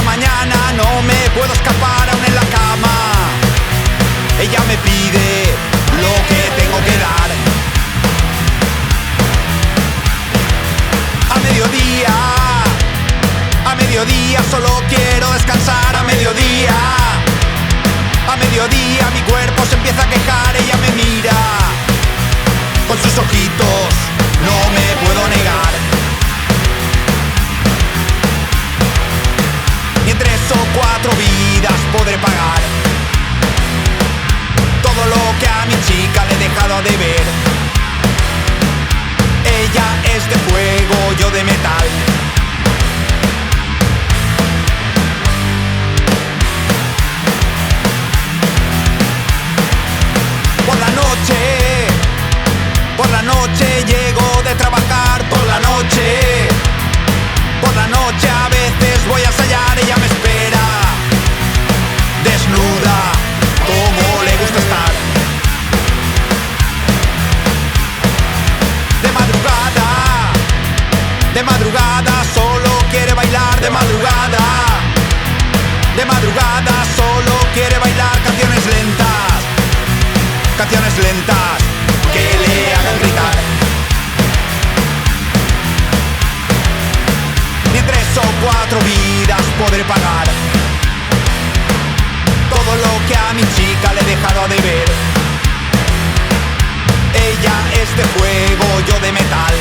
mañana no me puedo escapar aún en la cama. Ella me pide lo que tengo que dar. A mediodía solo quiero descansar. A mediodía mi cuerpo se empieza a quejar. Ella me mira con sus ojitos, no me puedo negar. Y en 3 o 4 vidas podré pagar todo lo que a mi chica le he dejado de ver. Ella es de fuego, yo de metal. Por la noche llego de trabajar. Por la noche a veces voy a ensayar. Ella me espera desnuda, como le gusta estar. De madrugada solo quiere bailar. De madrugada solo quiere bailar canciones lentas que le hagan gritar. Ni en 3 o 4 vidas podré pagar todo lo que a mi chica le he dejado de ver. Ella es de fuego, yo de metal.